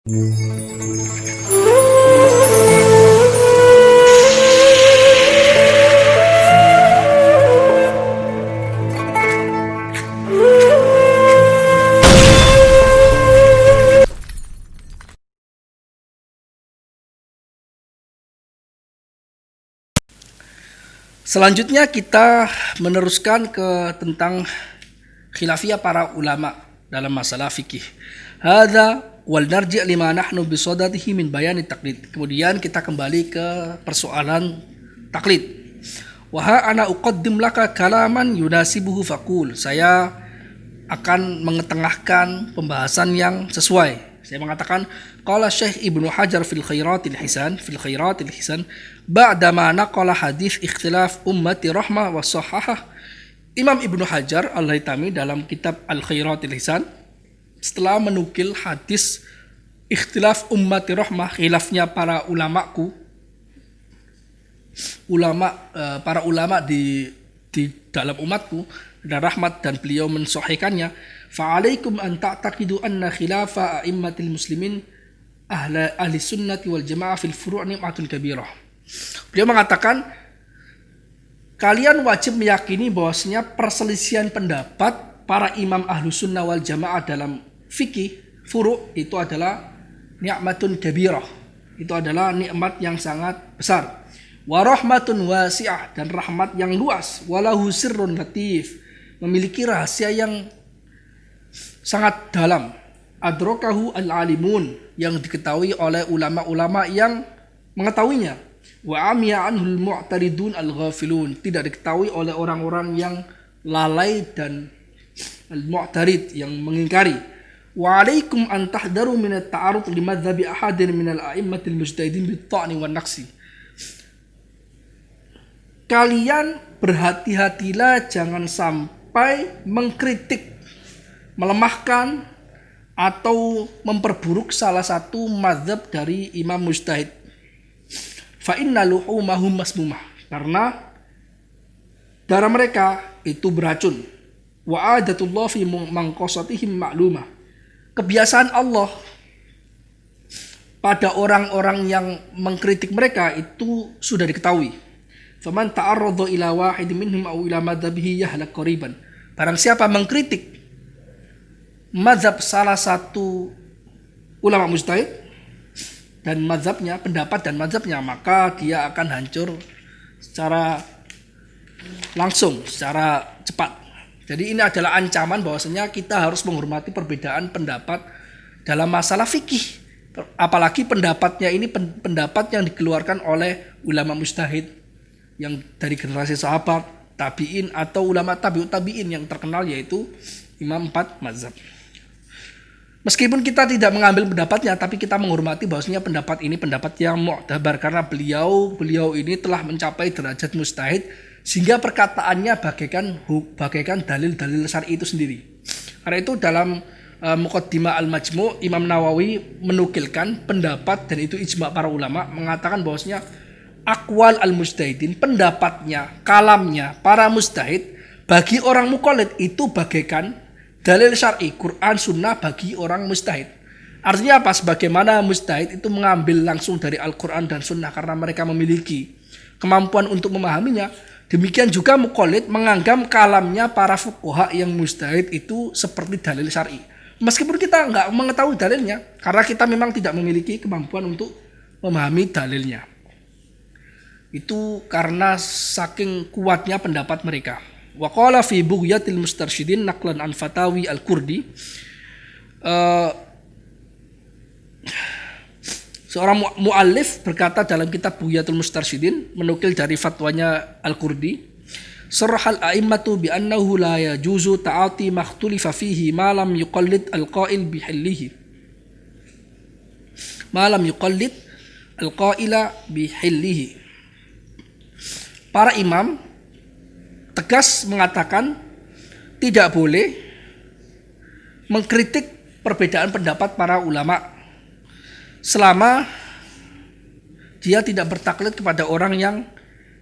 Selanjutnya kita meneruskan ke tentang khilafiyah para ulama dalam masalah fikih. Hadza wal narji' lima nahnu bisadadihi min bayani taqlid. Kemudian kita kembali ke persoalan taklid. Wa ha ana uqaddim laka kalaman yunasibuhu faqul. Saya akan mengetengahkan pembahasan yang sesuai. Saya mengatakan qala Syekh Ibnu Hajar fil Khairatil Hisan ba'dama naqala hadis ikhtilaf ummati rahmah wa sahahah. Imam Ibnu Hajar Al-Haytami dalam kitab Al-Khairatil Hisan setelah menukil hadis ikhtilaf ummati rahmah, khilafnya para ulama di dalam umatku dan rahmat, dan beliau mensahihkannya. Fa'alaikum an ta'taqidu anna khilafa a'immatil muslimin ahli sunnati wal jamaah fil furu' ni'matun kabirah. Beliau mengatakan kalian wajib meyakini bahwasanya perselisihan pendapat para imam ahlu sunnah wal jamaah dalam fikih furu' itu adalah ni'matun kabirah. Itu adalah nikmat yang sangat besar. Wa rahmatun wasi'ah, dan rahmat yang luas. Walahu sirrun latif, memiliki rahasia yang sangat dalam. Adrakahu al-alimun, yang diketahui oleh ulama-ulama yang mengetahuinya. Wa amiya anhul mu'taridun al-ghafilun, tidak diketahui oleh orang-orang yang lalai dan al-mu'tarid, yang mengingkari. Wa alaikum an tahdaru min at-ta'arud li madhhabi ahadin min al-a'immatil mujtahidin bit-ta'ni wan naqsi. Kalian berhati-hatilah jangan sampai mengkritik, melemahkan atau memperburuk salah satu mazhab dari imam mujtahid. Fa inna luhumahum masmumah, karena darah mereka itu beracun. Wa adatullah fi mangqasatihim ma'lumah, kebiasaan Allah pada orang-orang yang mengkritik mereka itu sudah diketahui. Faman ta'arrada ila wahid minhum aw ila madhabihi yahlak qariban. Barang siapa mengkritik mazhab salah satu ulama mujtahid dan mazhabnya, pendapat dan mazhabnya, maka dia akan hancur secara langsung, secara cepat. Jadi ini adalah ancaman bahwasanya kita harus menghormati perbedaan pendapat dalam masalah fikih. Apalagi pendapatnya ini pendapat yang dikeluarkan oleh ulama mujtahid yang dari generasi sahabat, tabi'in atau ulama tabi'ut tabi'in yang terkenal, yaitu imam 4 mazhab. Meskipun kita tidak mengambil pendapatnya, tapi kita menghormati bahwasanya pendapat ini pendapat yang mu'tabar, karena beliau ini telah mencapai derajat mujtahid sehingga perkataannya bagaikan dalil-dalil syar'i itu sendiri. Karena itu dalam Muqaddimah Al-Majmu' Imam Nawawi menukilkan pendapat, dan itu ijma' para ulama, mengatakan bahwasanya aqwal al-mujtahidin, pendapatnya, kalamnya para mujtahid bagi orang muqallid itu bagaikan dalil syar'i, Quran sunnah bagi orang mujtahid. Artinya apa? Sebagaimana mujtahid itu mengambil langsung dari Al-Quran dan sunnah karena mereka memiliki kemampuan untuk memahaminya, demikian juga muqallid menganggap kalamnya para fuqaha yang mujtahid itu seperti dalil syar'i. Meskipun kita nggak mengetahui dalilnya, karena kita memang tidak memiliki kemampuan untuk memahami dalilnya. Itu karena saking kuatnya pendapat mereka. Wa qala fi Bughyatil Mustarsyidin naqlan an Fatawi Al-Kurdi, seorang muallif berkata dalam kitab Bughyatul Mustarsyidin, menukil dari fatwanya Al-Kurdi, sarhal a'immatu bi annahu la yajuzu ta'ati makhtulifa fihi ma lam yuqallid al-qa'il bihillihi. Ma lam yuqallid al-qa'ila bihillihi. Para imam tegas mengatakan tidak boleh mengkritik perbedaan pendapat para ulama selama dia tidak bertaklid kepada orang yang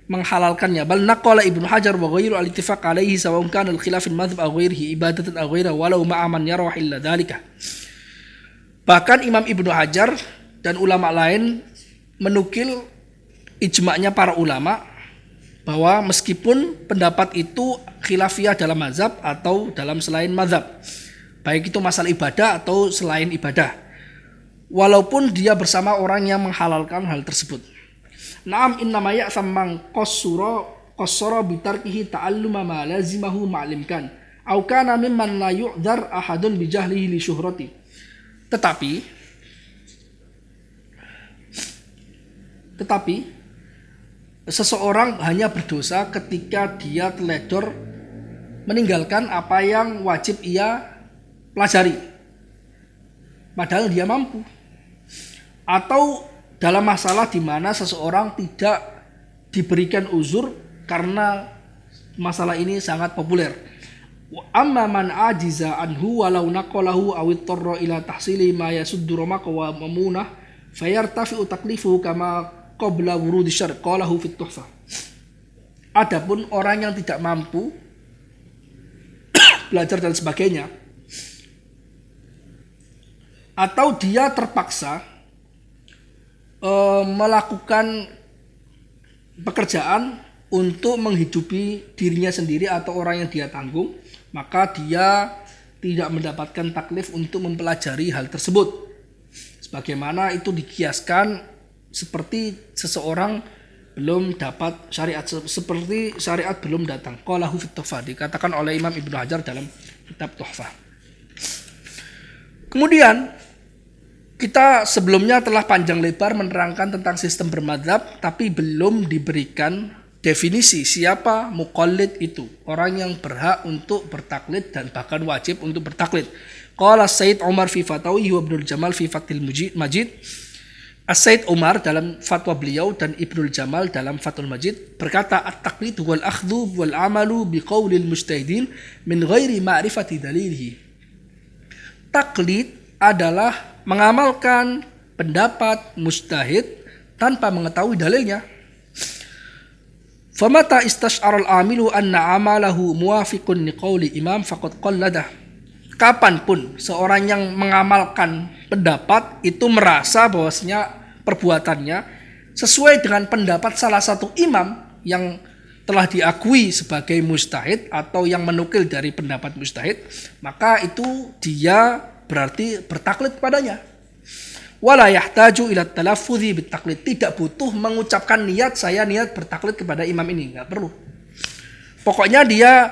menghalalkannya. Bal naqala Ibnu Hajar wa ghairu al-ittifaq alaihi sawa'un kana al-khilaf al-madhhab aw ghairihi ibadatan aw ghairihi walau ma'a man yara illa dzalika. Bahkan Imam Ibnu Hajar dan ulama lain menukil ijma'nya para ulama bahwa meskipun pendapat itu khilafiyah dalam mazhab atau dalam selain mazhab, baik itu masalah ibadah atau selain ibadah, walaupun dia bersama orang yang menghalalkan hal tersebut. Naam innama ya'tham man qassara bitarkihi ta'alluma ma lazimahu ma'limkan au kana mimman la yu'dzar ahadun bijahlihi li syuhrati. Tetapi seseorang hanya berdosa ketika dia teledor meninggalkan apa yang wajib ia pelajari, padahal dia mampu. Atau dalam masalah di mana seseorang tidak diberikan uzur karena masalah ini sangat populer. Amma man ajiza anhu walau naqalahu aw ittara ila tahsili ma yasuddu ramaka wa mamunah fayartafi'u taklifuhu kama qabla wurudi syar' qalahu fit tuhfah. Adapun orang yang tidak mampu belajar dan sebagainya, atau dia terpaksa melakukan pekerjaan untuk menghidupi dirinya sendiri atau orang yang dia tanggung, maka dia tidak mendapatkan taklif untuk mempelajari hal tersebut. Sebagaimana itu dikiaskan seperti seseorang belum dapat syariat, seperti syariat belum datang. Qalahu fit tuhfah, dikatakan oleh Imam Ibnu Hajar dalam kitab Tuhfah. Kemudian kita sebelumnya telah panjang lebar menerangkan tentang sistem bermadzhab, tapi belum diberikan definisi siapa muqallid itu, orang yang berhak untuk bertaklid dan bahkan wajib untuk bertaklid. Qala Sayyid Umar fi fatawihi wa Ibnul Jamal fi Fathil Majid. As-Sayyid Umar dalam fatwa beliau dan Ibnul Jamal dalam Fathul Majid berkata, at-taqlid wal akhdhu wal amalu biqaulil mujtahidin min ghairi ma'rifati dalilihi. Taklid adalah mengamalkan pendapat mujtahid tanpa mengetahui dalilnya. Famata istash'ara al-amilu anna amalahu muwafiqun liqauli imam faqad qalladah. Kapanpun seorang yang mengamalkan pendapat itu merasa bahwasanya perbuatannya sesuai dengan pendapat salah satu imam yang telah diakui sebagai mujtahid atau yang menukil dari pendapat mujtahid, maka itu dia berarti bertaklid kepadanya. Wala yahtaju ila talaffudzi bitaklid, tidak butuh mengucapkan niat saya niat bertaklid kepada imam ini, enggak perlu. Pokoknya dia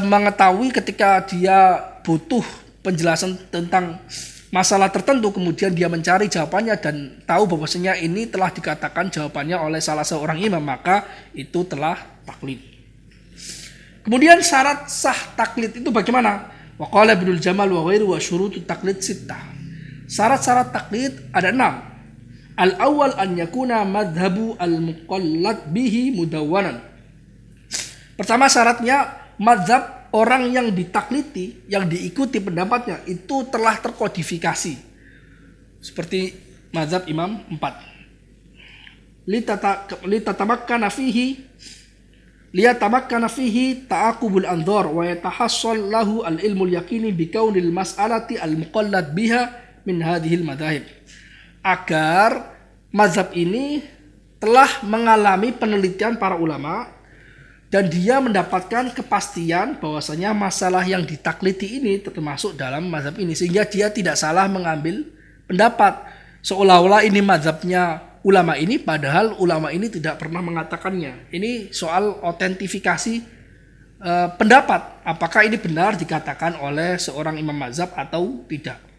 mengetahui ketika dia butuh penjelasan tentang masalah tertentu, kemudian dia mencari jawabannya dan tahu bahwasanya ini telah dikatakan jawabannya oleh salah seorang imam, maka itu telah taklid. Kemudian syarat sah taklid itu bagaimana? Wa qala Ibnul Jamal wa ghairu wa syurutut taklid sittah. Syarat-syarat taklid ada 6. Al-awwal an yakuna madhhabu al-muqallad bihi mudawwanan. Pertama syaratnya mazhab orang yang ditakliti, yang diikuti pendapatnya itu telah terkodifikasi. Seperti mazhab Imam 4. Litatamakkana fihi ta'aqubul anzar wa yatahassal lahu al-ilmul yaqini bikaunil mas'alati al-muqallad biha min hadhil madhahib. Agar mazhab ini telah mengalami penelitian para ulama dan dia mendapatkan kepastian bahwasanya masalah yang ditakliti ini termasuk dalam mazhab ini, sehingga dia tidak salah mengambil pendapat seolah-olah ini mazhabnya ulama ini, padahal ulama ini tidak pernah mengatakannya. Ini soal otentifikasi pendapat, apakah ini benar dikatakan oleh seorang imam mazhab atau tidak.